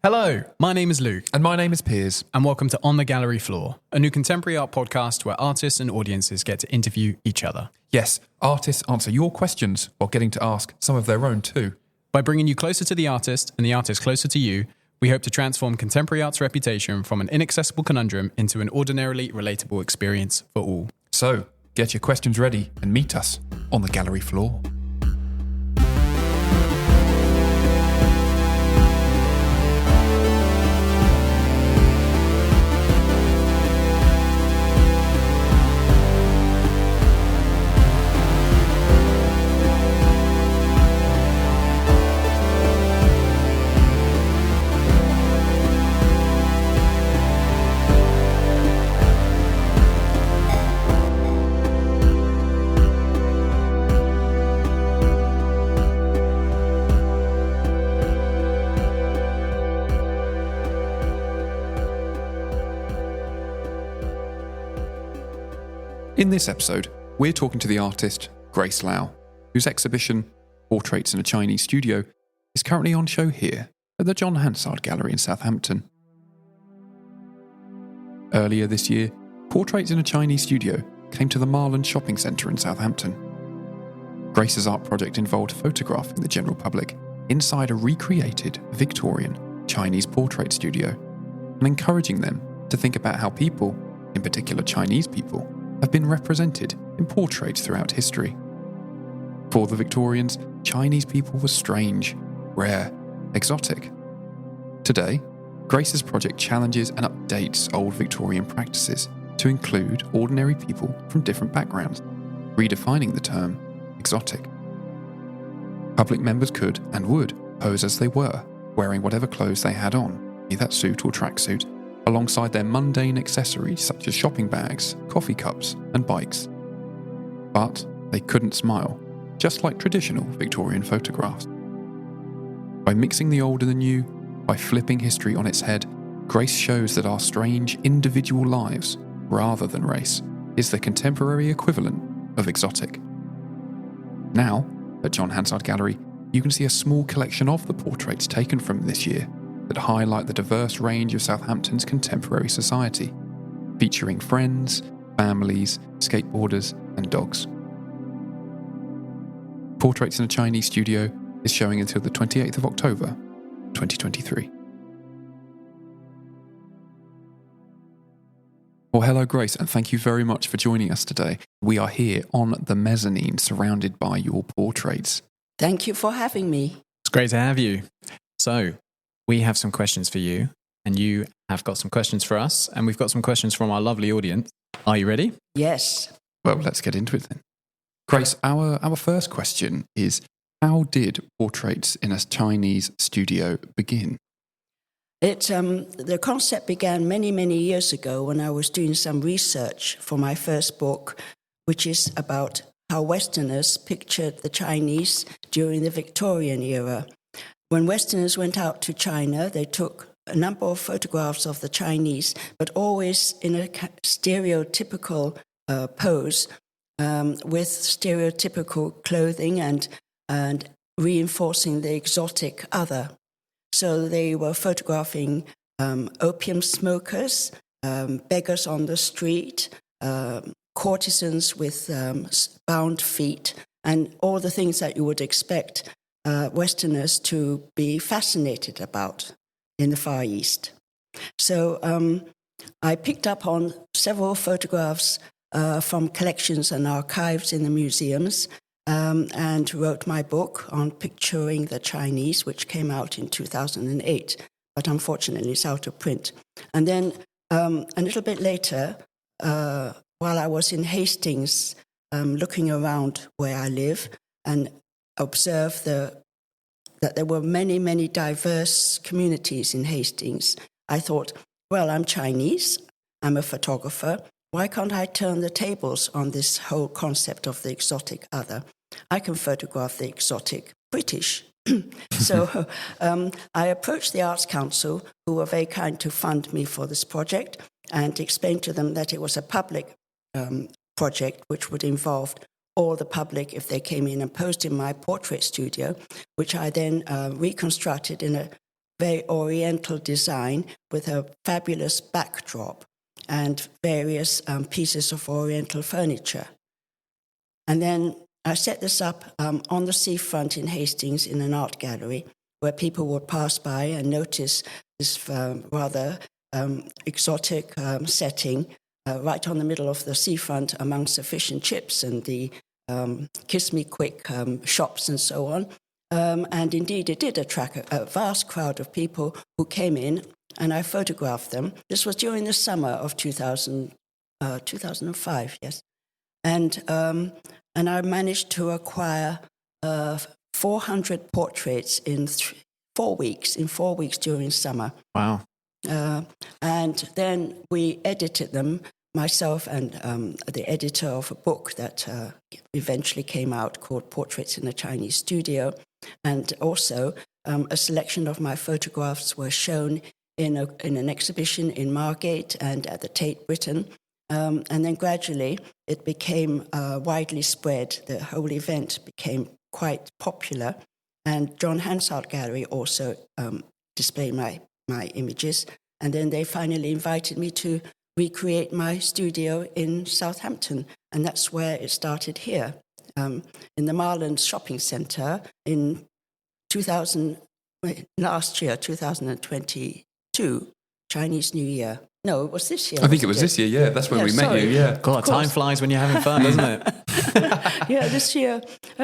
Hello, my name is Luke. And my name is Piers. And welcome to On the Gallery Floor, a new contemporary art podcast where artists and audiences get to interview each other. Yes, artists answer your questions while getting to ask some of their own too. By bringing you closer to the artist and the artist closer to you, we hope to transform contemporary art's reputation from an inaccessible conundrum into an ordinarily relatable experience for all. So, get your questions ready and meet us on the gallery floor. In this episode, we're talking to the artist Grace Lau, whose exhibition, Portraits in a Chinese Studio, is currently on show here at the John Hansard Gallery in Southampton. Earlier this year, Portraits in a Chinese Studio came to the Marland Shopping Centre in Southampton. Grace's art project involved photographing the general public inside a recreated Victorian Chinese portrait studio and encouraging them to think about how people, in particular Chinese people, have been represented in portraits throughout history. For the Victorians, Chinese people were strange, rare, exotic. Today, Grace's project challenges and updates old Victorian practices to include ordinary people from different backgrounds, redefining the term exotic. Public members could and would pose as they were, wearing whatever clothes they had on, be that suit or tracksuit, alongside their mundane accessories such as shopping bags, coffee cups, and bikes. But they couldn't smile, just like traditional Victorian photographs. By mixing the old and the new, by flipping history on its head, Grace shows that our strange individual lives, rather than race, is the contemporary equivalent of exotic. Now, at John Hansard Gallery, you can see a small collection of the portraits taken from this year that highlight the diverse range of Southampton's contemporary society, featuring friends, families, skateboarders, and dogs. Portraits in a Chinese Studio is showing until the 28th of October, 2023. Well, hello Grace, and thank you very much for joining us today. We are here on the mezzanine, surrounded by your portraits. Thank you for having me. It's great to have you. So, we have some questions for you, and you have got some questions for us, and we've got some questions from our lovely audience. Are you ready? Yes. Well, let's get into it then. Grace, our first question is, how did Portraits in a Chinese Studio begin? The concept began many, many years ago when I was doing some research for my first book, which is about how Westerners pictured the Chinese during the Victorian era. When Westerners went out to China, they took a number of photographs of the Chinese, but always in a stereotypical pose, with stereotypical clothing and reinforcing the exotic other. So they were photographing opium smokers, beggars on the street, courtesans with bound feet, and all the things that you would expect Westerners to be fascinated about in the Far East. So I picked up on several photographs from collections and archives in the museums, and wrote my book on picturing the Chinese, which came out in 2008, but unfortunately it's out of print. And then a little bit later, while I was in Hastings, looking around where I live and observed that there were many, many diverse communities in Hastings, I thought, well, I'm Chinese, I'm a photographer, why can't I turn the tables on this whole concept of the exotic other? I can photograph the exotic British. So I approached the Arts Council, who were very kind to fund me for this project, and explained to them that it was a public project which would involve all the public if they came in and posed in my portrait studio, which I then reconstructed in a very oriental design with a fabulous backdrop and various pieces of oriental furniture. And then I set this up on the seafront in Hastings in an art gallery where people would pass by and notice this rather exotic setting right on the middle of the seafront amongst the fish and chips and the Kiss Me Quick shops and so on. And indeed, it did attract a vast crowd of people who came in, and I photographed them. This was during the summer of 2005, yes. And I managed to acquire 400 portraits in 4 weeks, during summer. Wow. And then we edited them, myself and the editor of a book that eventually came out called Portraits in a Chinese Studio. And also a selection of my photographs were shown in an exhibition in Margate and at the Tate Britain. And then gradually it became widely spread. The whole event became quite popular. And John Hansard Gallery also displayed my images. And then they finally invited me to recreate my studio in Southampton. And that's where it started here, in the Marland Shopping Centre in last year, 2022, Chinese New Year. No, it was this year. I think it was this year, yeah. That's when we met you, yeah. God, time flies when you're having fun, doesn't it? Yeah, this year,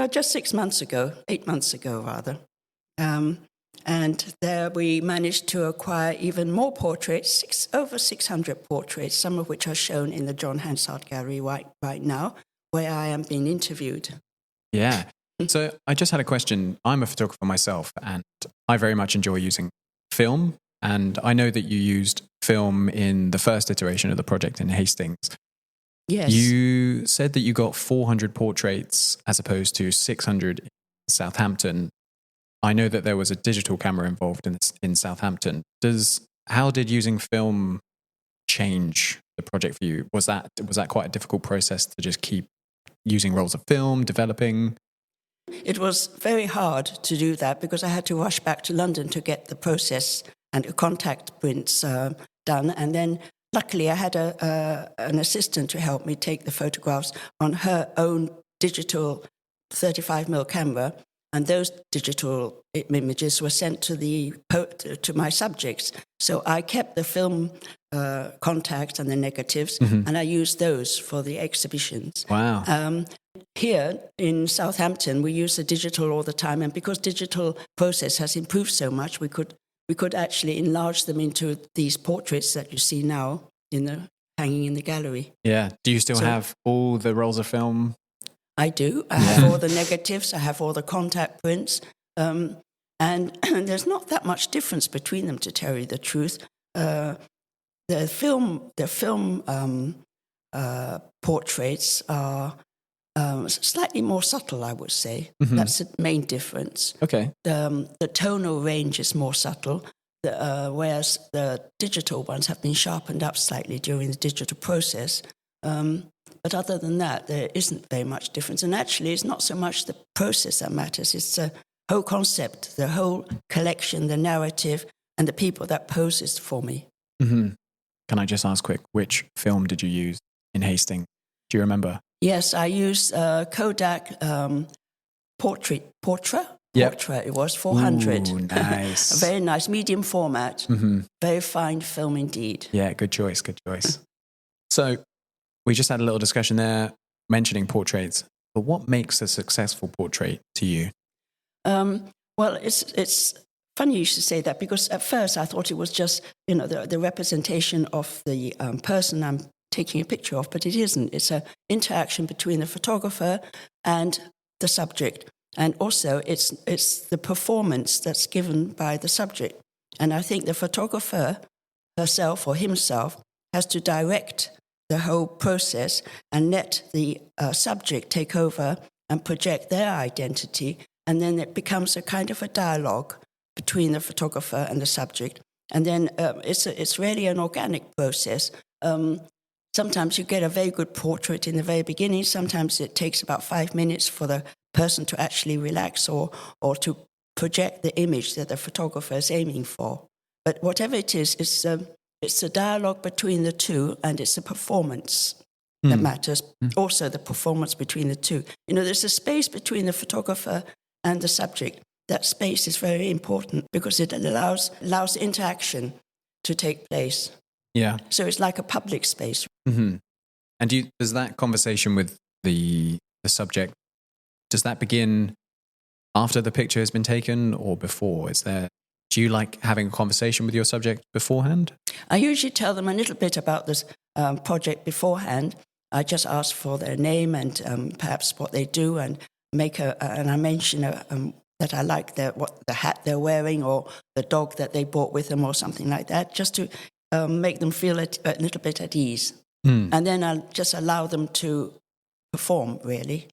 just 8 months ago rather. And there we managed to acquire even more portraits, over 600 portraits, some of which are shown in the John Hansard Gallery right now, where I am being interviewed. Yeah. So I just had a question. I'm a photographer myself, and I very much enjoy using film. And I know that you used film in the first iteration of the project in Hastings. Yes. You said that you got 400 portraits as opposed to 600 in Southampton. I know that there was a digital camera involved in Southampton. How did using film change the project for you? Was that quite a difficult process to just keep using rolls of film, developing? It was very hard to do that because I had to rush back to London to get the process and the contact prints done. And then luckily I had an assistant to help me take the photographs on her own digital 35mm camera. And those digital images were sent to my subjects. So I kept the film contacts and the negatives, and I used those for the exhibitions. Wow. Here in Southampton, we use the digital all the time, and because digital process has improved so much, we could actually enlarge them into these portraits that you see now hanging in the gallery. Yeah. Do you still have all the rolls of film? I do. I have all the negatives. I have all the contact prints. And there's not that much difference between them, to tell you the truth. The film portraits are slightly more subtle, I would say. Mm-hmm. That's the main difference. Okay. The tonal range is more subtle, whereas the digital ones have been sharpened up slightly during the digital process. But other than that, there isn't very much difference. And actually, it's not so much the process that matters. It's the whole concept, the whole collection, the narrative, and the people that poses for me. Mm-hmm. Can I just ask quick, which film did you use in Hastings? Do you remember? Yes, I used Kodak Portrait. Yep. Portrait, it was 400. Ooh, nice. A very nice, medium format. Mm-hmm. Very fine film indeed. Yeah, good choice. So we just had a little discussion there mentioning portraits, but what makes a successful portrait to you? Well, it's funny you should say that, because at first I thought it was just, the representation of the person I'm taking a picture of, but it isn't. It's an interaction between the photographer and the subject. And also it's the performance that's given by the subject. And I think the photographer herself or himself has to direct the whole process and let the subject take over and project their identity. And then it becomes a kind of a dialogue between the photographer and the subject. And then it's really an organic process. Sometimes you get a very good portrait in the very beginning. Sometimes it takes about 5 minutes for the person to actually relax or to project the image that the photographer is aiming for. But whatever it is, it's a dialogue between the two, and it's a performance that matters. Also, the performance between the two. There's a space between the photographer and the subject. That space is very important because it allows interaction to take place. Yeah. So it's like a public space. Mm-hmm. And does that conversation with the subject, does that begin after the picture has been taken or before? Do you like having a conversation with your subject beforehand? I usually tell them a little bit about this project beforehand. I just ask for their name and perhaps what they do, and I mention that I like the hat they're wearing or the dog that they brought with them or something like that, just to make them feel a little bit at ease. And then I'll just allow them to perform, really.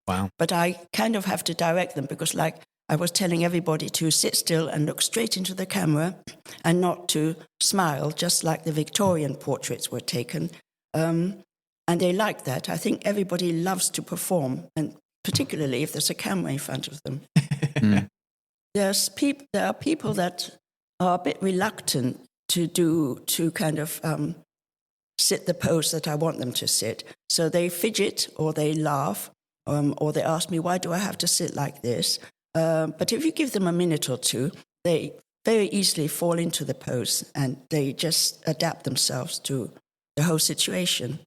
Wow. But I kind of have to direct them because, like I was telling everybody, to sit still and look straight into the camera and not to smile, just like the Victorian portraits were taken. And they like that. I think everybody loves to perform, and particularly if there's a camera in front of them. There are people that are a bit reluctant to kind of sit the pose that I want them to sit. So they fidget or they laugh or they ask me, why do I have to sit like this? But if you give them a minute or two, they very easily fall into the pose and they just adapt themselves to the whole situation.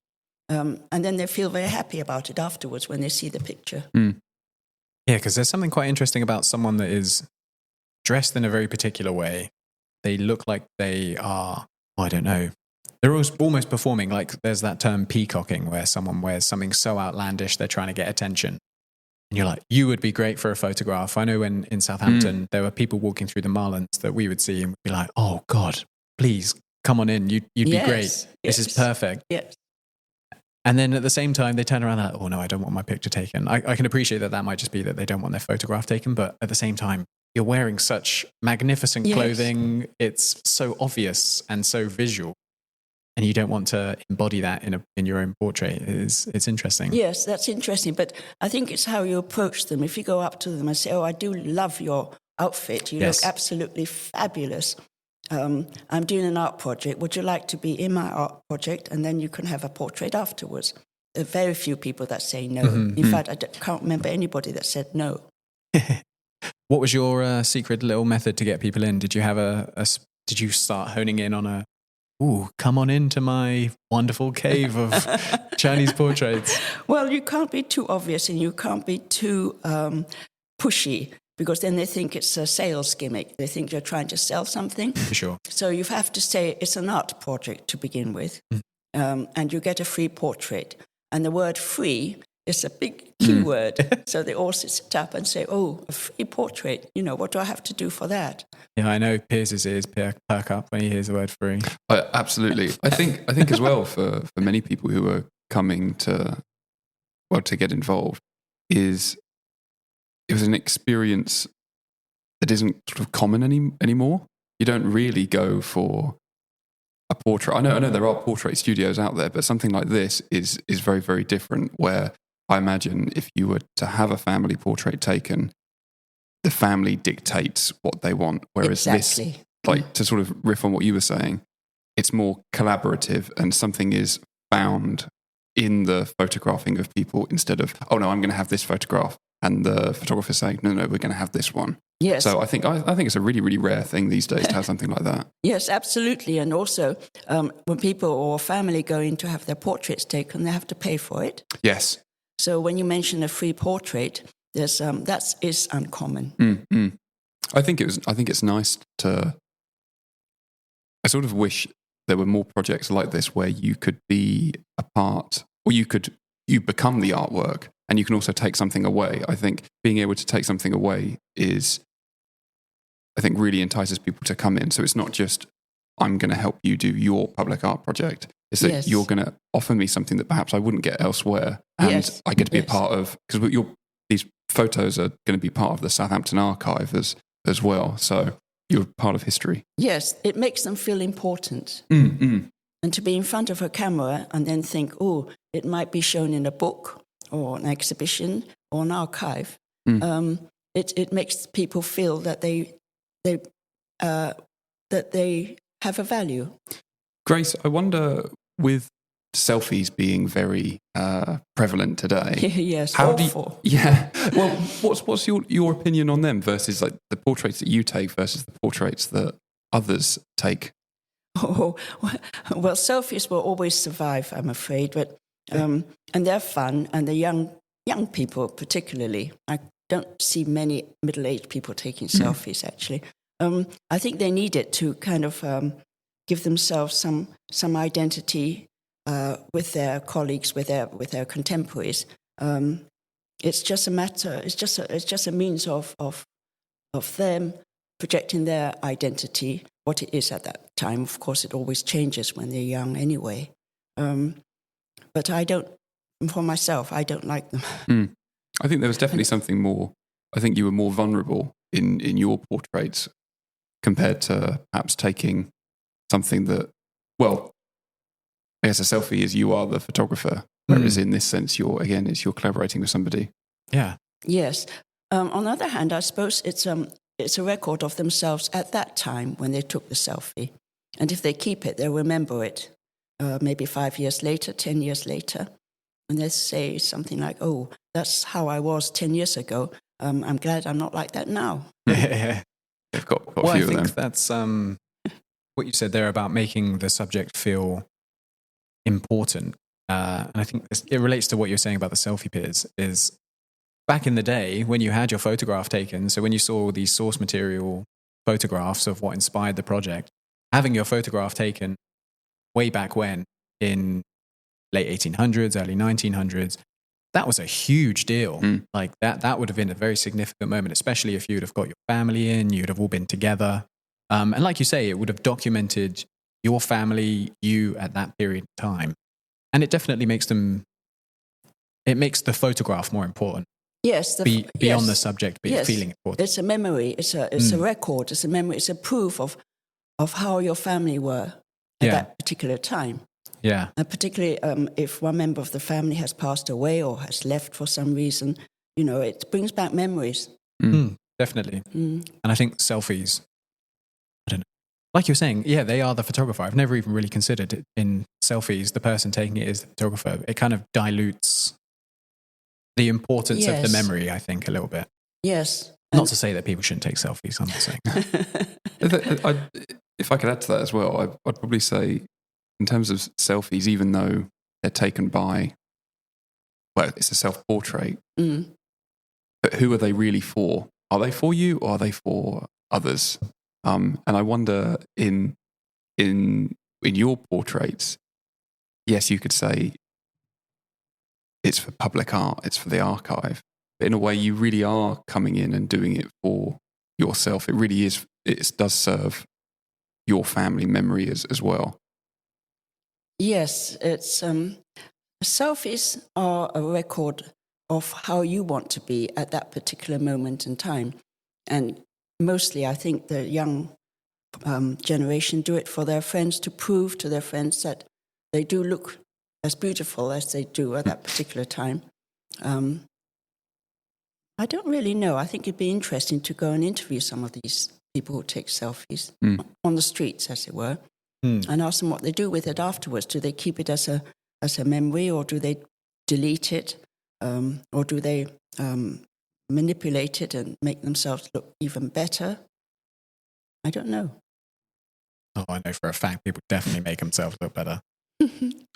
And then they feel very happy about it afterwards when they see the picture. Yeah, because there's something quite interesting about someone that is dressed in a very particular way. They look like they are, I don't know, they're almost performing. Like there's that term peacocking, where someone wears something so outlandish they're trying to get attention. And you're like, you would be great for a photograph. I know in Southampton, there were people walking through the Marlins that we would see and we'd be like, oh God, please come on in. You'd be great. Yes. This is perfect. Yes. And then at the same time, they turn around and like, oh no, I don't want my picture taken. I can appreciate that might just be that they don't want their photograph taken. But at the same time, you're wearing such magnificent clothing. It's so obvious and so visual. And you don't want to embody that in your own portrait. It's interesting. Yes, that's interesting. But I think it's how you approach them. If you go up to them and say, oh, I do love your outfit. You look absolutely fabulous. I'm doing an art project. Would you like to be in my art project? And then you can have a portrait afterwards. There are very few people that say no. In fact, I can't remember anybody that said no. What was your secret little method to get people in? Did you have did you start honing in on come on into my wonderful cave of Chinese portraits? Well, you can't be too obvious and you can't be too pushy, because then they think it's a sales gimmick. They think you're trying to sell something. For sure. So you have to say it's an art project to begin with, and you get a free portrait. And the word free is a big keyword. So they all sit up and say, oh, a free portrait. What do I have to do for that? Yeah, I know Piers' ears perk up when he hears the word free. Absolutely. I think as well for many people who are coming to get involved, it was an experience that isn't sort of common anymore. You don't really go for a portrait. I know there are portrait studios out there, but something like this is very, very different, where I imagine if you were to have a family portrait taken, the family dictates what they want. Whereas this, like to sort of riff on what you were saying, it's more collaborative and something is found in the photographing of people instead of, oh no, I'm going to have this photograph. And the photographer saying, no, we're going to have this one. Yes. So I think it's a really, really rare thing these days to have something like that. Yes, absolutely. And also, when people or family go in to have their portraits taken, they have to pay for it. Yes. So when you mention a free portrait, that is uncommon. I think it's nice to. I sort of wish there were more projects like this where you could be a part, or you become the artwork, and you can also take something away. I think being able to take something away really entices people to come in. So it's not just, I'm going to help you do your public art project. It's that you're going to offer me something that perhaps I wouldn't get elsewhere. And I get to be a part of, because these photos are going to be part of the Southampton archive as well. So you're part of history. Yes, it makes them feel important. And to be in front of a camera and then think, oh, it might be shown in a book or an exhibition or an archive. it makes people feel that they have a value. Grace, I wonder, with selfies being very prevalent today, Yes, how awful. Well, what's your opinion on them versus like the portraits that you take versus the portraits that others take? Oh, well, selfies will always survive, I'm afraid, but and they're fun, and the young people particularly. I don't see many middle-aged people taking selfies. Actually, I think they need it to kind of give themselves some identity with their colleagues, with their contemporaries. It's just a matter. It's just a means of them projecting their identity, what it is at that time. Of course, it always changes when they're young anyway. But I don't, for myself, I don't like them. I think there was definitely something more. I think you were more vulnerable in your portraits compared to perhaps taking something that, well, I guess a selfie is you are the photographer, whereas in this sense, you're collaborating with somebody. Yeah. Yes. On the other hand, I suppose it's a record of themselves at that time when they took the selfie. And if they keep it, they'll remember it maybe 5 years later, 10 years later. And they say something like, oh, that's how I was 10 years ago. I'm glad I'm not like that now. Yeah. They've got a Well, few I of them. think that's what you said there about making the subject feel important. And I think it relates to what you're saying about the selfie, Piers, is back in the day when you had your photograph taken, so when you saw these source material photographs of what inspired the project, having your photograph taken way back when in late 1800s, early 1900s, that was a huge deal. Like that would have been a very significant moment, especially if you'd have got your family in, you'd have all been together. And like you say, it would have documented your family, you at that period of time. And it definitely makes the photograph more important. Yes, beyond the subject feeling important. It's a memory. It's a record. It's a memory. It's a proof of how your family were at that particular time. Yeah, and particularly if one member of the family has passed away or has left for some reason, it brings back memories. Definitely. And I think selfies, I don't know. Like you're saying, yeah, they are the photographer. I've never even really considered it in selfies. The person taking it is the photographer. It kind of dilutes the importance of the memory, I think, a little bit. Yes. Not to say that people shouldn't take selfies, I'm not saying. If I could add to that as well, I'd probably say, in terms of selfies, even though they're taken by, well, it's a self-portrait, but who are they really for? Are they for you or are they for others? And I wonder in your portraits, yes, you could say it's for public art, it's for the archive. But in a way, you really are coming in and doing it for yourself. It really is, it does serve your family memory as well. Yes, it's selfies are a record of how you want to be at that particular moment in time. And mostly, I think the young generation do it for their friends, to prove to their friends that they do look as beautiful as they do at that particular time. I don't really know. I think it'd be interesting to go and interview some of these people who take selfies on the streets, as it were, and ask them what they do with it afterwards. Do they keep it as a memory, or do they delete it, or do they manipulate it and make themselves look even better? I don't know. Oh, I know for a fact people definitely make themselves look better.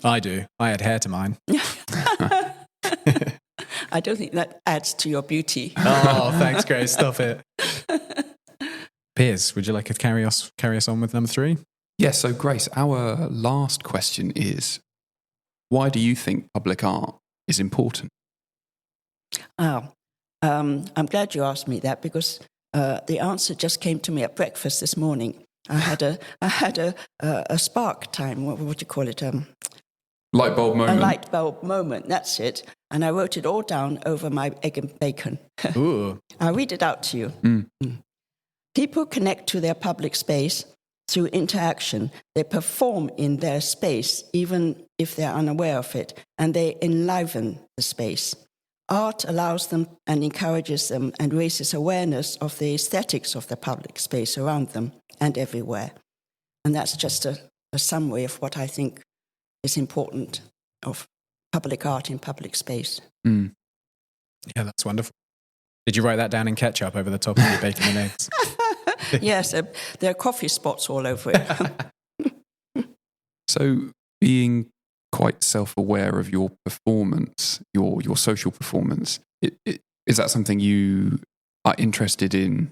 I do. I adhere to mine. I don't think that adds to your beauty. Oh, thanks, Grace. Stop it. Piers, would you like to carry us on with number 3? Yes, so Grace, our last question is, why do you think public art is important? I'm glad you asked me that, because the answer just came to me at breakfast this morning. I had a spark time. What do you call it? Light bulb moment. A light bulb moment. That's it. And I wrote it all down over my egg and bacon. Ooh. I'll read it out to you. People connect to their public space through interaction. They perform in their space, even if they're unaware of it, and they enliven the space. art allows them and encourages them and raises awareness of the aesthetics of the public space around them and everywhere. And that's just a summary of what I think is important of public art in public space. Mm. Yeah, that's wonderful. Did you write that down in ketchup over the top of your bacon and eggs? Yes, there are coffee spots all over it. So being quite self-aware of your performance, your social performance, is that something you are interested in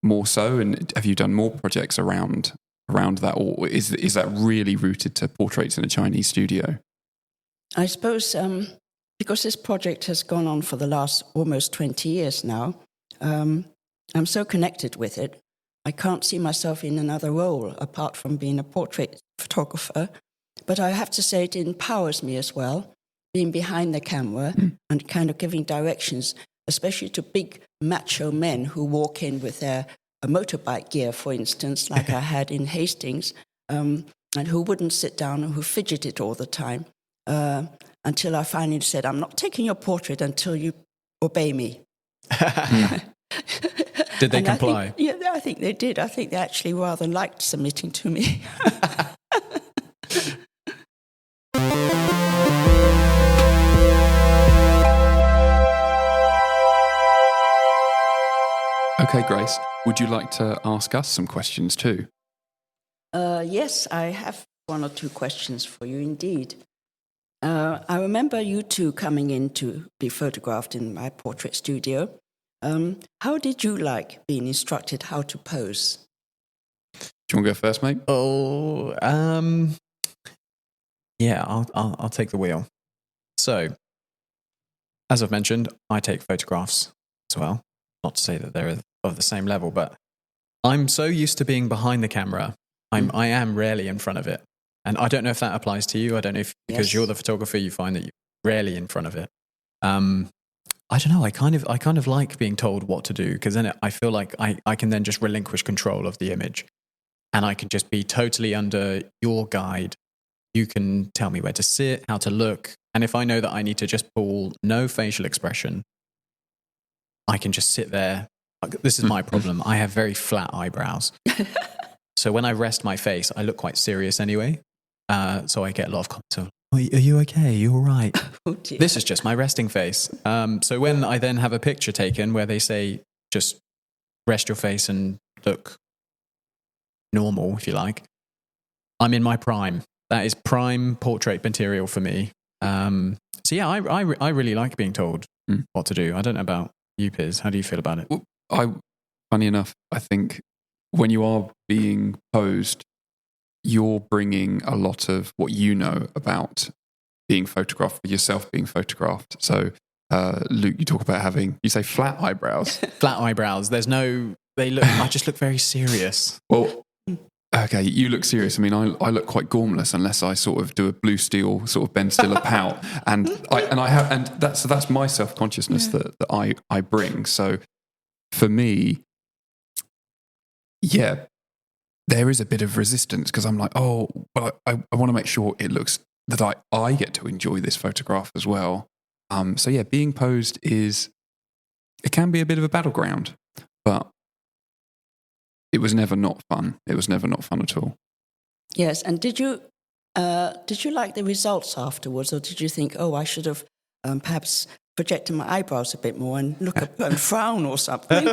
more so? And have you done more projects around that? Or is that really rooted to portraits in a Chinese studio? I suppose because this project has gone on for the last almost 20 years now, I'm so connected with it. I can't see myself in another role apart from being a portrait photographer. But I have to say it empowers me as well, being behind the camera and kind of giving directions, especially to big macho men who walk in with their motorbike gear, for instance, like I had in Hastings, and who wouldn't sit down and who fidgeted all the time. Until I finally said, I'm not taking your portrait until you obey me. Did they comply? I think they did. I think they actually rather liked submitting to me. Okay, Grace, would you like to ask us some questions too? Yes, I have one or two questions for you indeed. I remember you two coming in to be photographed in my portrait studio. How did you like being instructed how to pose? Do you want to go first, mate? Oh, yeah, I'll take the wheel. So, as I've mentioned, I take photographs as well. Not to say that they're of the same level, but I'm so used to being behind the camera. I am rarely in front of it. And I don't know if that applies to you. I don't know if because you're the photographer, you find that you're rarely in front of it. I don't know. I kind of like being told what to do because then I feel like I can then just relinquish control of the image and I can just be totally under your guide. You can tell me where to sit, how to look. And if I know that I need to just pull no facial expression, I can just sit there. This is my problem. I have very flat eyebrows. So when I rest my face, I look quite serious anyway. So I get a lot of comments of, are you okay? Are you all right? Oh, dear. This is just my resting face. So when I then have a picture taken where they say, just rest your face and look normal, if you like, I'm in my prime. That is prime portrait material for me. So yeah, I really like being told what to do. I don't know about you, Piers. How do you feel about it? Well, funny enough, I think when you are being posed, you're bringing a lot of what you know about being photographed, yourself being photographed. So, Luke, you talk about you say flat eyebrows. Flat eyebrows. I just look very serious. Well, okay, you look serious. I mean, I look quite gormless unless I sort of do a blue steel, sort of Ben Stiller pout. And that's my self-consciousness that I bring. So for me, yeah, there is a bit of resistance because I'm like, oh, well, I want to make sure it looks that I get to enjoy this photograph as well. So yeah, being posed it can be a bit of a battleground, but it was never not fun. It was never not fun at all. Yes, and did you like the results afterwards, or did you think, oh, I should have perhaps projected my eyebrows a bit more and look up and frown or something?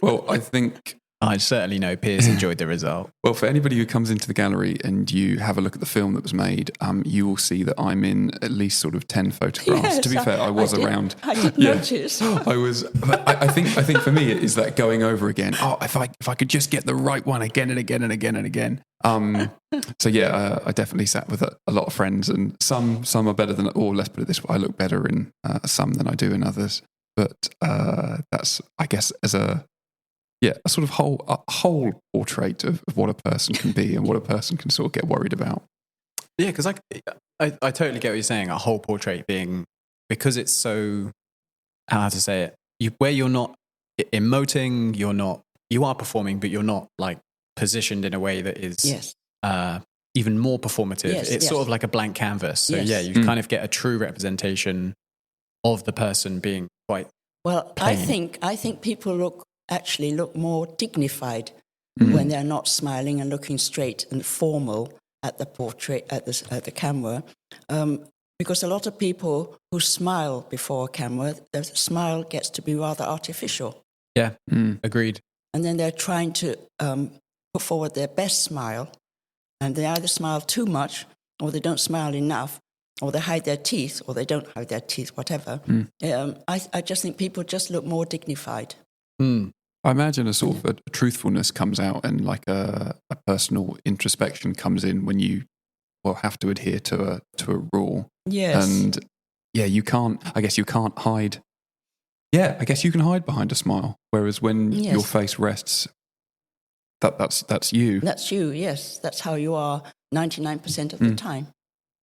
Well, I think I certainly know Piers enjoyed the result. Well, for anybody who comes into the gallery and you have a look at the film that was made, you will see that I'm in at least sort of 10 photographs. Yes, to be fair, I was around. I did notice. I was. I think for me it is that going over again. Oh, if I could just get the right one again and again and again and again. So yeah, I definitely sat with a lot of friends, and some are better than, or let's put it this way, I look better in some than I do in others. But that's, I guess, as a sort of whole portrait of what a person can be and what a person can sort of get worried about. Yeah, because I totally get what you're saying. A whole portrait being, because it's so, how to say it, where you're not emoting, you are performing, but you're not like positioned in a way that is even more performative. It's sort of like a blank canvas. So yeah, you kind of get a true representation of the person being quite Well, plain. I think people look more dignified when they're not smiling and looking straight and formal at the portrait at the camera, because a lot of people who smile before a camera, the smile gets to be rather artificial, Yeah, agreed. and then they're trying to put forward their best smile, and they either smile too much or they don't smile enough, or they hide their teeth, or they don't hide their teeth, whatever. I just think people just look more dignified. I imagine a sort of a truthfulness comes out, and like a personal introspection comes in when you have to adhere to a rule. Yes. And you can't hide. Yeah, I guess you can hide behind a smile. Whereas when your face rests, that's you. That's you, yes. That's how you are 99% of the time.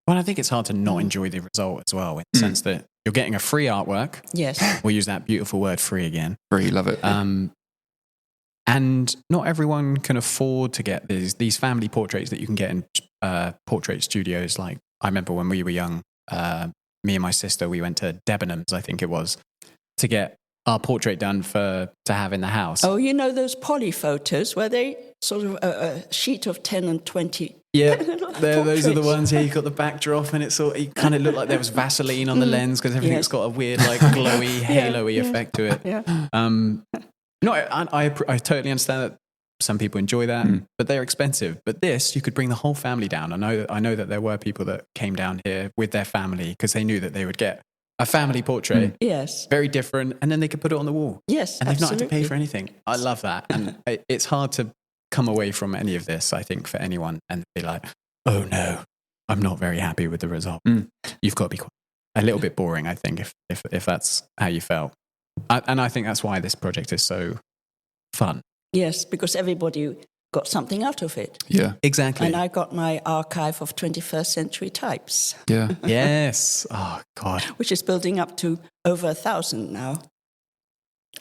Well, I think it's hard to not enjoy the result as well, in the sense that you're getting a free artwork. Yes. We'll use that beautiful word free again. Free, love it. And not everyone can afford to get these family portraits that you can get in portrait studios. Like, I remember when we were young, me and my sister, we went to Debenhams, I think it was, to get our portrait done to have in the house. Oh, you know those poly photos where they sort of a sheet of 10 and 20. Yeah, those are the ones. Yeah, you got the backdrop, and it kind of looked like there was Vaseline on the lens because everything's got a weird, like, glowy, halo-y effect to it. Yeah. No, I totally understand that some people enjoy that, but they're expensive. But this, you could bring the whole family down. I know that there were people that came down here with their family because they knew that they would get a family portrait. Yes. Very different, and then they could put it on the wall. Yes, and they've not had to absolutely. pay for anything. I love that, and it's hard to come away from any of this, I think, for anyone and be like, oh no, I'm not very happy with the result. You've got to be a little bit boring, I think, if that's how you felt. And I think that's why this project is so fun. Yes, because everybody got something out of it. Yeah, exactly. And I got my archive of 21st century types. Yeah. Yes. Oh, God. Which is building up to over 1,000 now.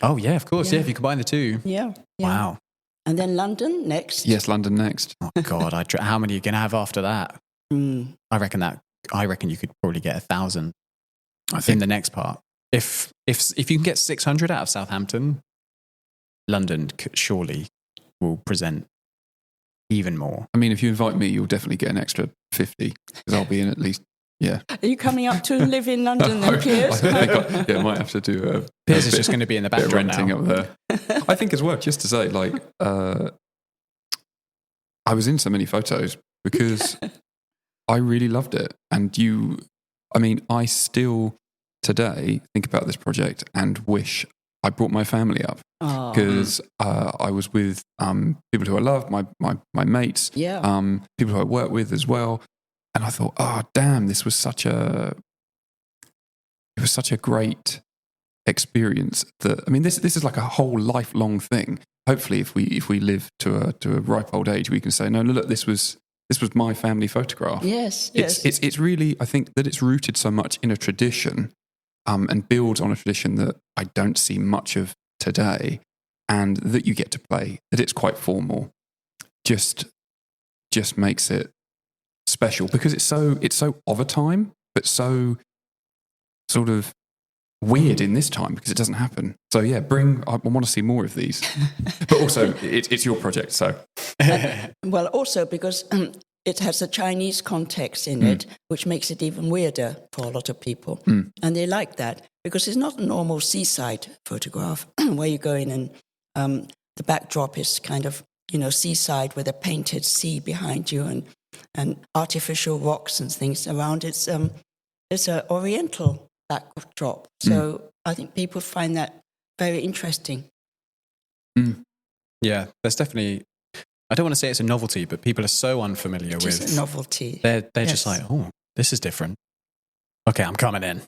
Oh, yeah, of course. Yeah, if you combine the two. Yeah. Wow. And then London next. Yes, London next. Oh, God. How many are you going to have after that? I reckon you could probably get 1,000 in the next part. If you can get 600 out of Southampton, London surely will present even more. I mean, if you invite me, you'll definitely get an extra 50 because I'll be in at least. Yeah. Are you coming up to live in London then, Piers? I might have to do Piers is just going to be in the background renting now. up there. I think as well, just to say, like, I was in so many photos because I really loved it. And I still today think about this project and wish I brought my family up because I was with people who I love, my mates, people who I work with as well. And I thought, oh, damn, this was such a great experience. This is like a whole lifelong thing. Hopefully, if we live to a ripe old age, we can say, no, look, this was my family photograph. Yes. It's really, I think that it's rooted so much in a tradition, and builds on a tradition that I don't see much of today, and that you get to play. That it's quite formal, just makes it special because it's so of a time, but so sort of weird in this time because it doesn't happen. So yeah, I want to see more of these. But also, it's your project, so. Well, also because it has a Chinese context in it, which makes it even weirder for a lot of people. And they like that because it's not a normal seaside photograph where you go in and the backdrop is kind of, seaside with a painted sea behind you and artificial rocks and things around. It's an oriental backdrop. So I think people find that very interesting. Yeah, there's definitely, I don't want to say it's a novelty, but people are so unfamiliar with It's a novelty. They're just like, oh, this is different. Okay, I'm coming in.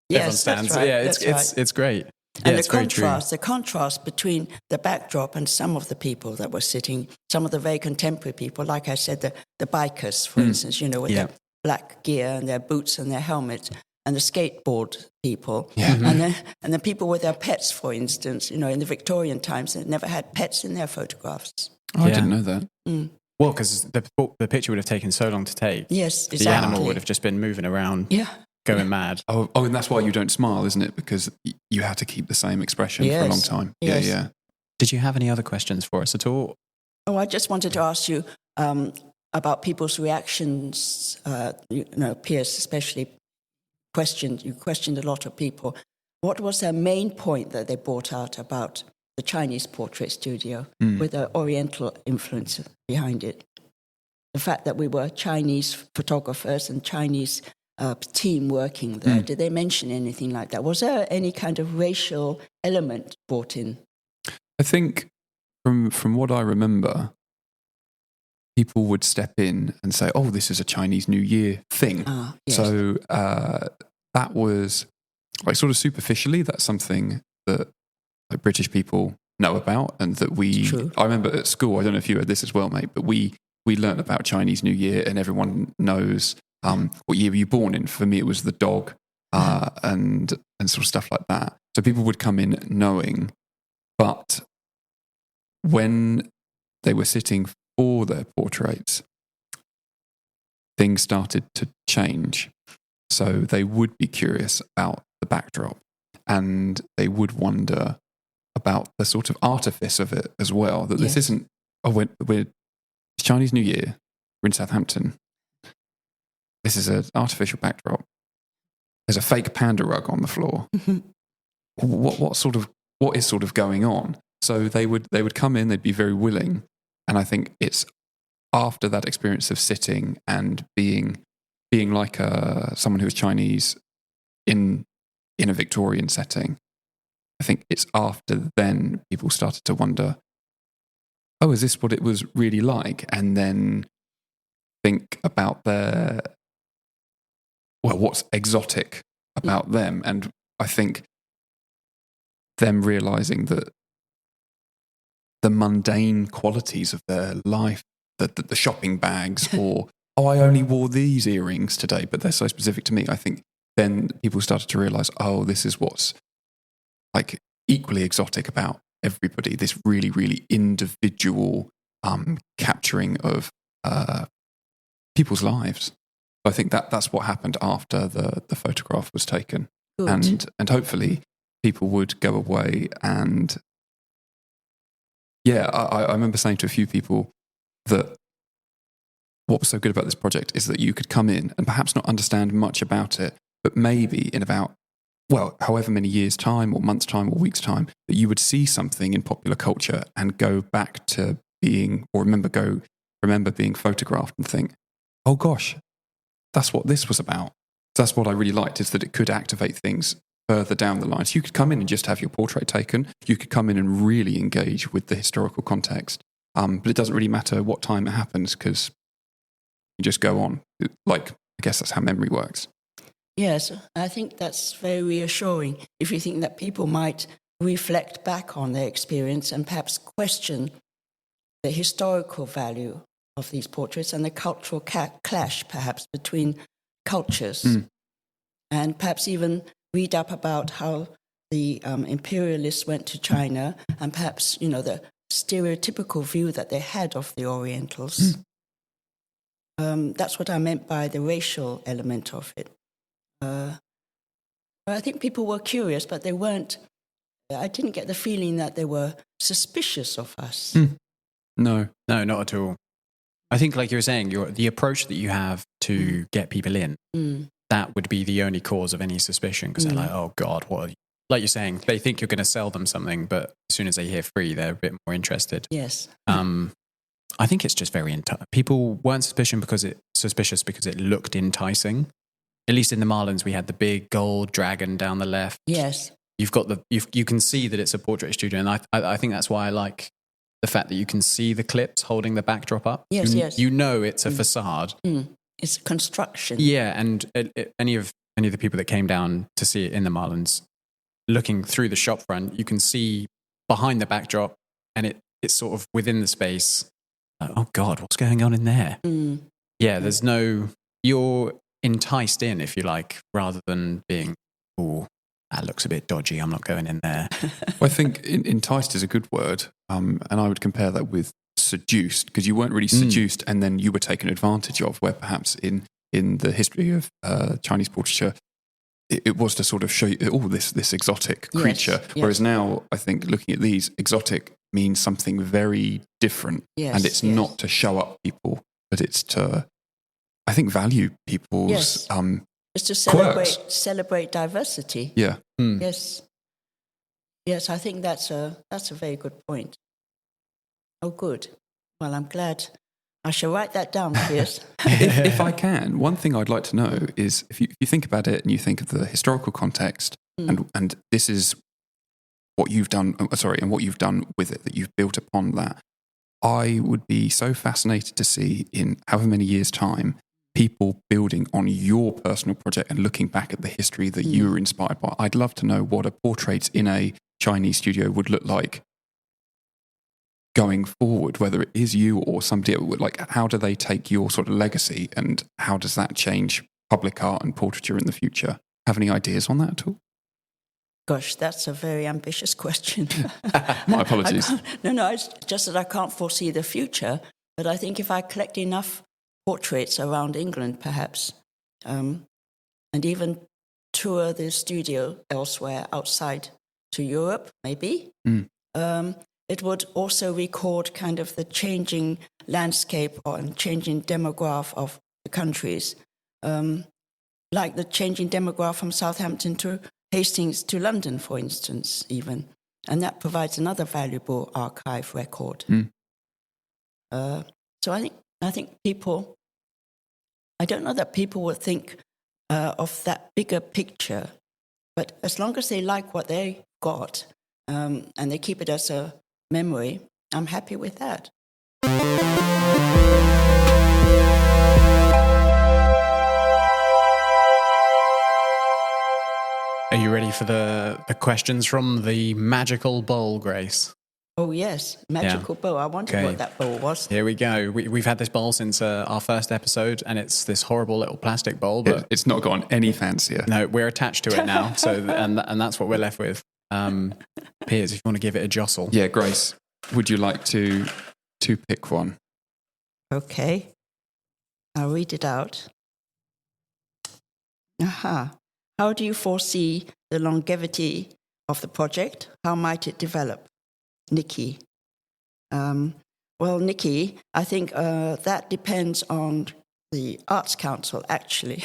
Yes, Everyone stands. that's right. Yeah, it's great. And it's very true. the contrast between the backdrop and some of the people that were sitting, some of the very contemporary people, like I said, the bikers, for instance, with their black gear and their boots and their helmets, and the skateboard people, and the people with their pets, for instance, in the Victorian times, they never had pets in their photographs. Oh, I didn't know that. Well, because the picture would have taken so long to take. Yes, exactly. The animal would have just been moving around. Yeah. going mad. Oh, and that's why you don't smile, isn't it? Because you had to keep the same expression for a long time. Yes. Yeah. Did you have any other questions for us at all? Oh, I just wanted to ask you about people's reactions. Piers especially you questioned a lot of people. What was their main point that they brought out about the Chinese portrait studio with the Oriental influence behind it? The fact that we were Chinese photographers and Chinese team working there. Did they mention anything like that? Was there any kind of racial element brought in? I think from what I remember, people would step in and say, "Oh, this is a Chinese New Year thing." Yes. So that was like sort of superficially, that's something that like British people know about, and that I remember at school, I don't know if you had this as well, mate, but we learned about Chinese New Year, and everyone knows what year were you born in. For me, it was the dog, and sort of stuff like that. So people would come in knowing, but when they were sitting for their portraits, things started to change. So they would be curious about the backdrop, and they would wonder about the sort of artifice of it as well. That this isn't, we're it's Chinese New Year, we're in Southampton. This is an artificial backdrop. There's a fake panda rug on the floor. What is sort of going on? So they would come in, they'd be very willing. And I think it's after that experience of sitting and being like someone who was Chinese in a Victorian setting, I think it's after then people started to wonder, oh, is this what it was really like? And then think about what's exotic about them. And I think them realizing that the mundane qualities of their life, the shopping bags, or, oh, I only wore these earrings today, but they're so specific to me. I think then people started to realize, oh, this is what's like equally exotic about everybody, this really, really individual capturing of people's lives. I think that's what happened after the photograph was taken. Good. And hopefully people would go away and I remember saying to a few people that what was so good about this project is that you could come in and perhaps not understand much about it, but maybe in about, however many years' time or months' time or weeks' time, that you would see something in popular culture and go back to being, or remember being photographed and think, oh gosh, that's what this was about. That's what I really liked, is that it could activate things further down the line. So you could come in and just have your portrait taken. You could come in and really engage with the historical context. But it doesn't really matter what time it happens, because you just go on. I guess that's how memory works. Yes, I think that's very reassuring if you think that people might reflect back on their experience and perhaps question the historical value of these portraits and the cultural clash perhaps between cultures, and perhaps even read up about how the imperialists went to China and perhaps, the stereotypical view that they had of the Orientals. That's what I meant by the racial element of it. I think people were curious, but they weren't. I didn't get the feeling that they were suspicious of us. No, not at all. I think, like you were saying, the approach that you have to get people in, that would be the only cause of any suspicion, because they're like, oh God, what are you? Like you're saying, they think you're going to sell them something, but as soon as they hear free, they're a bit more interested. Yes. I think it's just very people weren't suspicious because it looked enticing. At least in the Marlins, we had the big gold dragon down the left. Yes. You've got you can see that it's a portrait studio, and I think that's why I like the fact that you can see the clips holding the backdrop up. Yes, yes. You know it's a facade. It's a construction. Yeah, and any of the people that came down to see it in the Marlins, looking through the shop front, you can see behind the backdrop, and it's sort of within the space. Oh God, what's going on in there? Yeah, there's you're enticed in, if you like, rather than being, oh, that looks a bit dodgy, I'm not going in there. Well, I think enticed is a good word, and I would compare that with seduced, because you weren't really seduced and then you were taken advantage of, where perhaps in the history of Chinese portraiture, it was to sort of show you, this exotic creature. Yes. Whereas now, I think looking at these, exotic means something very different. Yes, and it's yes. not to show up people, but it's to, I think, value people's Yes. It's to quirks. celebrate diversity. Yeah. Yes. Yes, I think that's a very good point. Oh, good. Well, I'm glad. I shall write that down, Piers. If I can, one thing I'd like to know is if you think about it and you think of the historical context, and this is what you've done, and what you've done with it, that you've built upon that, I would be so fascinated to see in however many years' time people building on your personal project and looking back at the history that you were inspired by. I'd love to know what a portrait in a Chinese studio would look like going forward, whether it is you or somebody else. Like, how do they take your sort of legacy, and how does that change public art and portraiture in the future? Have any ideas on that at all? Gosh, that's a very ambitious question. My apologies. No, it's just that I can't foresee the future. But I think if I collect enough portraits around England, perhaps, and even tour the studio elsewhere outside to Europe, maybe, it would also record kind of the changing landscape and changing demograph of the countries, like the changing demograph from Southampton to Hastings to London, for instance, even. And that provides another valuable archive record. So I think people, I don't know that people would think of that bigger picture, but as long as they like what they got and they keep it as a memory, I'm happy with that. Are you ready for the questions from the magical bowl, Grace? Oh, yes. Magical bowl. I wondered what that bowl was. Here we go. We've had this bowl since our first episode, and it's this horrible little plastic bowl. But It's not gotten any fancier. No, we're attached to it now. So, and that's what we're left with. Piers, if you want to give it a jostle. Yeah, Grace, would you like to pick one? Okay. I'll read it out. Aha. How do you foresee the longevity of the project? How might it develop? Nikki. Well, Nikki, I think that depends on the Arts Council, actually.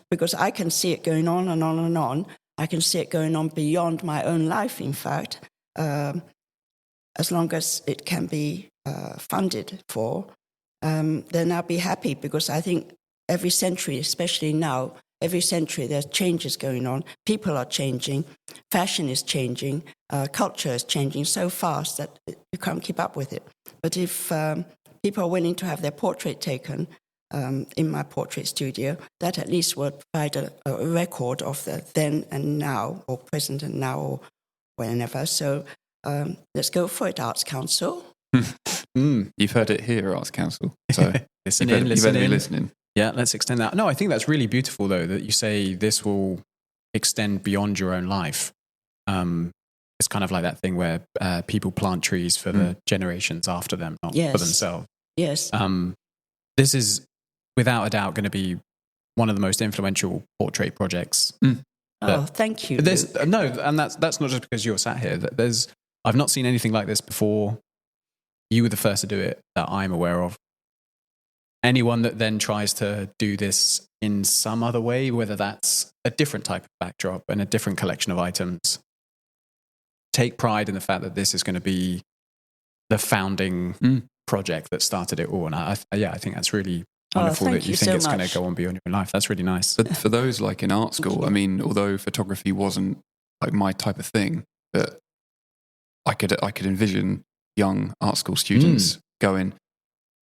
Because I can see it going on and on and on. I can see it going on beyond my own life, in fact, as long as it can be funded for. Then I'll be happy, because I think every century, especially now, every century there's changes going on. People are changing. Fashion is changing. Culture is changing so fast that you can't keep up with it. But if people are willing to have their portrait taken in my portrait studio, that at least would provide a record of the then and now, or present and now, or whenever. So let's go for it, Arts Council. You've heard it here, Arts Council. So listen you better be in. listening. Yeah, let's extend that. No, I think that's really beautiful, though, that you say this will extend beyond your own life. It's kind of like that thing where people plant trees for the generations after them, not for themselves. Yes. This is, without a doubt, going to be one of the most influential portrait projects. Thank you. No, and that's not just because you're sat here. I've not seen anything like this before. You were the first to do it that I'm aware of. Anyone that then tries to do this in some other way, whether that's a different type of backdrop and a different collection of items, take pride in the fact that this is going to be the founding project that started it all. And I think that's really wonderful that you think it's going to go on beyond your own life. That's really nice. But for those like in art school, I mean, although photography wasn't like my type of thing, but I could envision young art school students going,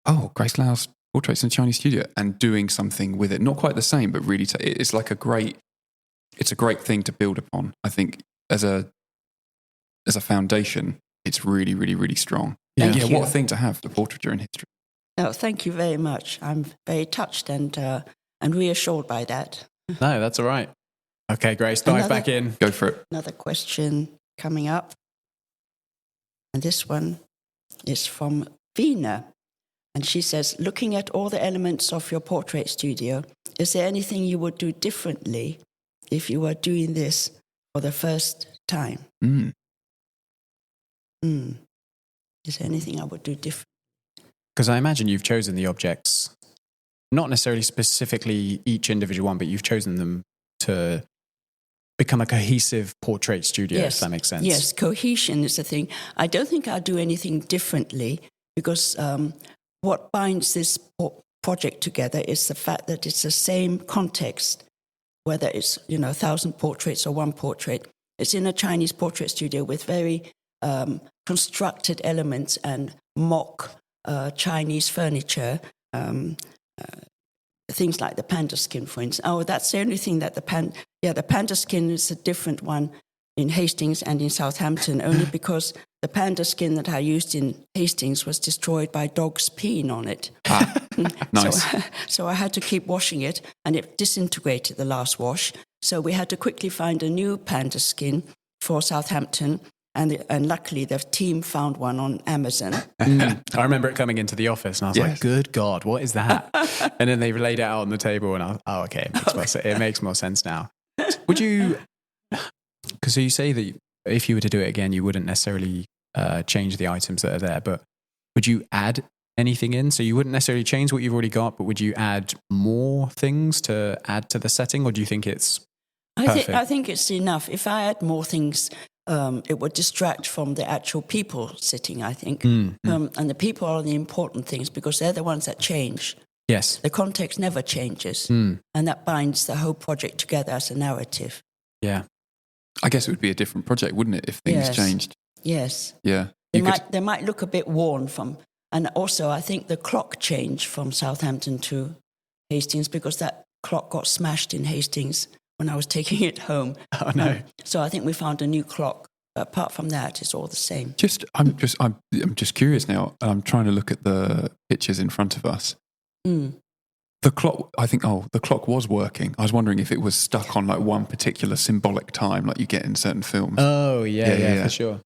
"Oh, Grace Lau's portraits in a Chinese studio," and doing something with it. Not quite the same, but really, it's like a great thing to build upon. I think as a foundation, it's really, really, really strong. Thank you. What a thing to have, the portraiture in history. No, thank you very much. I'm very touched and reassured by that. No, that's all right. Okay, Grace, dive back in. Go for it. Another question coming up. And this one is from Vina. And she says, looking at all the elements of your portrait studio, is there anything you would do differently if you were doing this for the first time? Is there anything I would do different? Because I imagine you've chosen the objects, not necessarily specifically each individual one, but you've chosen them to become a cohesive portrait studio, if that makes sense. Yes, cohesion is the thing. I don't think I'll do anything differently because what binds this project together is the fact that it's the same context, whether it's 1,000 portraits or one portrait. It's in a Chinese portrait studio with very constructed elements and mock Chinese furniture, things like the panda skin, for instance. Oh, that's the only thing that the panda skin is a different one in Hastings and in Southampton, only because the panda skin that I used in Hastings was destroyed by dogs peeing on it. Nice. So I had to keep washing it, and it disintegrated the last wash. So we had to quickly find a new panda skin for Southampton, and luckily the team found one on Amazon. I remember it coming into the office, and I was like, good God, what is that? And then they laid it out on the table, and I was, okay, it makes more sense now. Would you... Because you say that if you were to do it again, you wouldn't necessarily change the items that are there, but would you add anything in? So you wouldn't necessarily change what you've already got, but would you add more things to add to the setting, or do you think it's perfect? I think it's enough. If I add more things, it would distract from the actual people sitting, I think. And the people are the important things because they're the ones that change. Yes. The context never changes. And that binds the whole project together as a narrative. Yeah. I guess it would be a different project, wouldn't it, if things changed? Yes. Yeah. They might look a bit worn from... And also, I think the clock changed from Southampton to Hastings because that clock got smashed in Hastings when I was taking it home. Oh, no. So I think we found a new clock. But apart from that, it's all the same. I'm just curious now. I'm trying to look at the pictures in front of us. The clock, the clock was working. I was wondering if it was stuck on like one particular symbolic time like you get in certain films. Oh, yeah, for sure.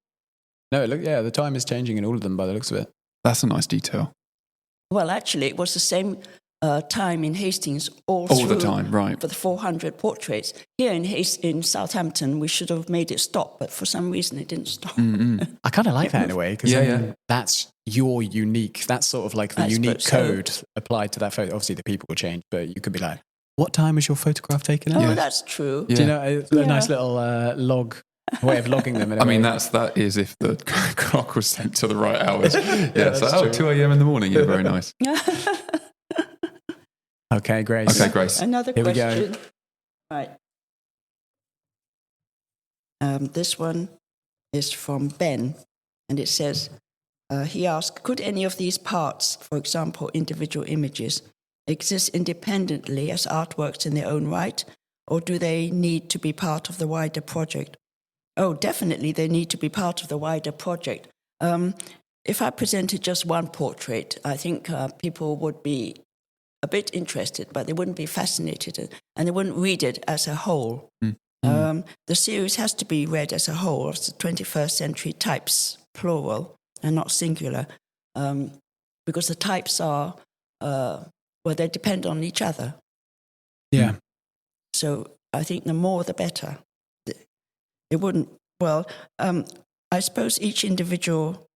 No, the time is changing in all of them by the looks of it. That's a nice detail. Well, actually, it was the same time in Hastings all the time, right? For the 400 portraits. Here in Southampton, we should have made it stop, but for some reason it didn't stop. I kind of like that in a way because that's your unique. That's sort of like the unique code applied to that photo. Obviously, the people will change, but you could be like, "What time was your photograph taken at?" Oh, that's true. Do you know a nice little log? Way of logging them. I mean, that is if the clock was set to the right hours. So 2 a.m. in the morning. Yeah, very nice. Okay, Grace. Another Here question. We go. Right. This one is from Ben, and it says, he asked, could any of these parts, for example, individual images, exist independently as artworks in their own right, or do they need to be part of the wider project? Oh, definitely they need to be part of the wider project. If I presented just one portrait, I think people would be a bit interested, but they wouldn't be fascinated, and they wouldn't read it as a whole. The series has to be read as a whole. It's the 21st century types, plural, and not singular, because the types are, they depend on each other. Yeah. So I think the more the better. It wouldn't, I suppose each individual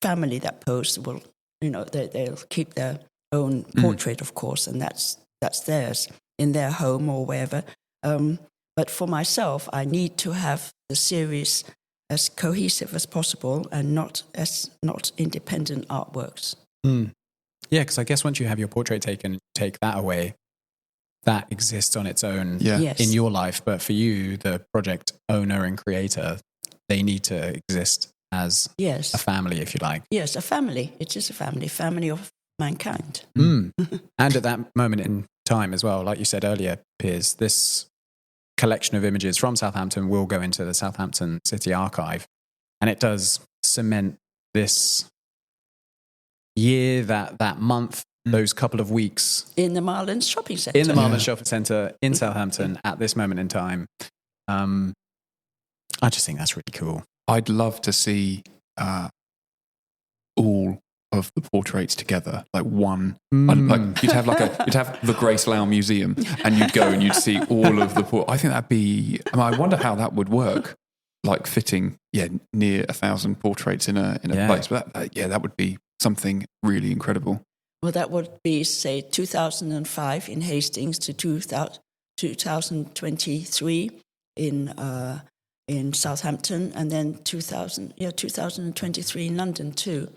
family that posts will, they'll keep their own portrait, of course, and that's theirs in their home or wherever. But for myself, I need to have the series as cohesive as possible and not independent artworks. Yeah, because I guess once you have your portrait taken, take that away, that exists on its own in your life. But for you, the project owner and creator, they need to exist as a family, if you like. Yes, a family. It is a family of mankind. And at that moment in time as well, like you said earlier, Piers, this collection of images from Southampton will go into the Southampton City Archive. And it does cement this year, that month, those couple of weeks. In the Marlins Shopping Centre. In the Marlins Shopping Centre in Southampton at this moment in time. I just think that's really cool. I'd love to see all of of the portraits together, like one. Like you'd have the Grace Lau Museum, and you'd go and you'd see all of the. I think that'd be. I wonder how that would work, like fitting near 1,000 portraits in a place. But that would be something really incredible. Well, that would be, say, 2005 in Hastings to 2023 in Southampton, and then 2023 in London too.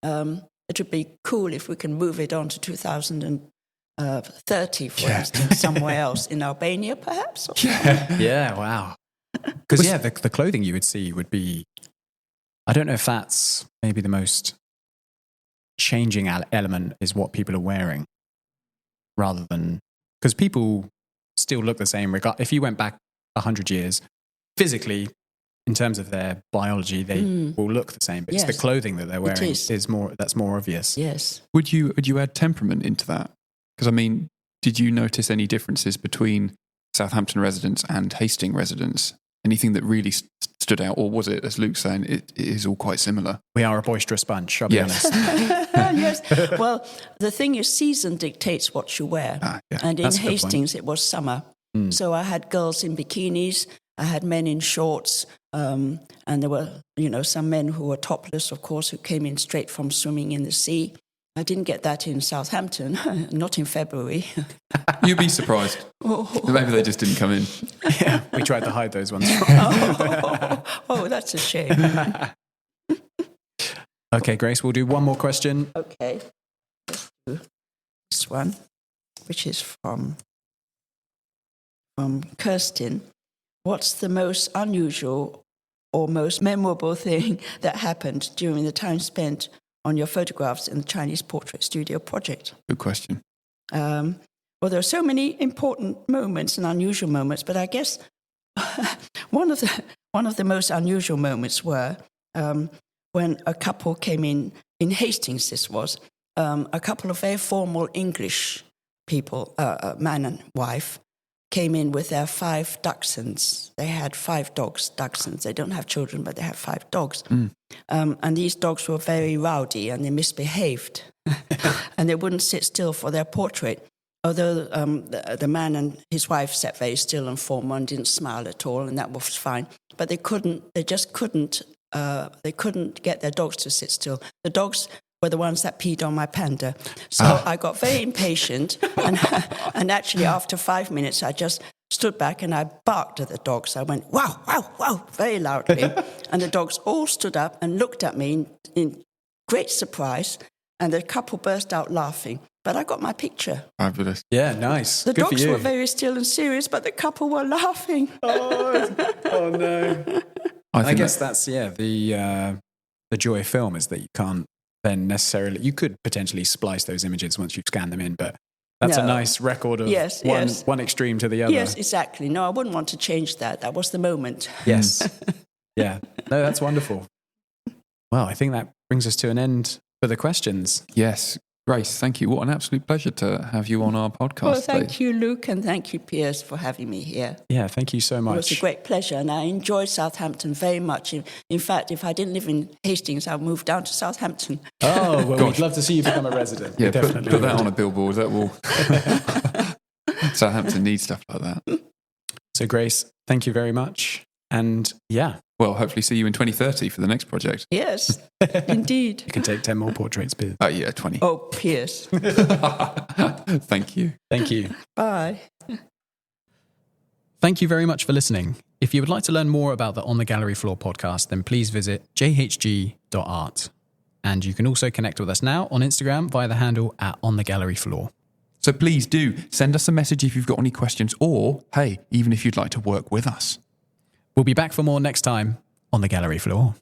It would be cool if we can move it on to 2030, for instance, somewhere else in Albania, perhaps. Yeah, wow. Because the clothing you would see would be. I don't know if that's maybe the most changing element is what people are wearing, rather than because people still look the same. If you went back 100 years, physically, in terms of their biology, they will look the same. But it's the clothing that they're wearing that's more obvious. Yes. Would you add temperament into that? Because I mean, did you notice any differences between Southampton residents and Hastings residents? Anything that really stood out, or was it, as Luke's saying, it is all quite similar? We are a boisterous bunch, I'll be honest. Yes. Well, the thing is, season dictates what you wear. And in Hastings, it was summer. So I had girls in bikinis, I had men in shorts, and there were, some men who were topless, of course, who came in straight from swimming in the sea. I didn't get that in Southampton, not in February. You'd be surprised. Maybe they just didn't come in. Yeah, we tried to hide those ones. That's a shame. Okay, Grace, we'll do one more question. Okay. Let's do this one, which is from Kirsten. What's the most unusual or most memorable thing that happened during the time spent on your photographs in the Chinese Portrait Studio project? Good question. Well, there are so many important moments and unusual moments, but I guess one of the most unusual moments were when a couple came in Hastings. This was a couple of very formal English people, man and wife, came in with their 5 dachshunds. They had 5 dogs, dachshunds. They don't have children, but they have 5 dogs. And these dogs were very rowdy and they misbehaved. And they wouldn't sit still for their portrait. Although the man and his wife sat very still and formal and didn't smile at all, and that was fine. But they just couldn't get their dogs to sit still. The dogs were the ones that peed on my panda. So I got very impatient, and actually after 5 minutes, I just stood back and I barked at the dogs. I went, wow, wow, wow, very loudly. And the dogs all stood up and looked at me in great surprise, and the couple burst out laughing. But I got my picture. Fabulous. Yeah, nice. The Good dogs for you. were very still and serious, but the couple were laughing. Oh no. I guess that's the joy of film is that you can't then necessarily, you could potentially splice those images once you've scanned them in, but that's a nice record of one extreme to the other. Yes, exactly. No, I wouldn't want to change that. That was the moment. Yes. Yeah. No, that's wonderful. Well, I think that brings us to an end for the questions. Yes. Grace, thank you. What an absolute pleasure to have you on our podcast. Well, thank you, Luke, and thank you, Piers, for having me here. Yeah, thank you so much. It was a great pleasure, and I enjoyed Southampton very much. In fact, if I didn't live in Hastings, I'd move down to Southampton. Oh, well, we'd love to see you become a resident. Yeah, put that on a billboard. That will. Southampton needs stuff like that. So, Grace, thank you very much. And yeah. Well, hopefully see you in 2030 for the next project. Yes, indeed. You can take 10 more portraits, Piers. Oh, yeah, 20. Oh, Piers. Thank you. Thank you. Bye. Thank you very much for listening. If you would like to learn more about the On the Gallery Floor podcast, then please visit jhg.art. And you can also connect with us now on Instagram via the handle @OnTheGalleryFloor. So please do send us a message if you've got any questions, or, hey, even if you'd like to work with us. We'll be back for more next time on the Gallery Floor.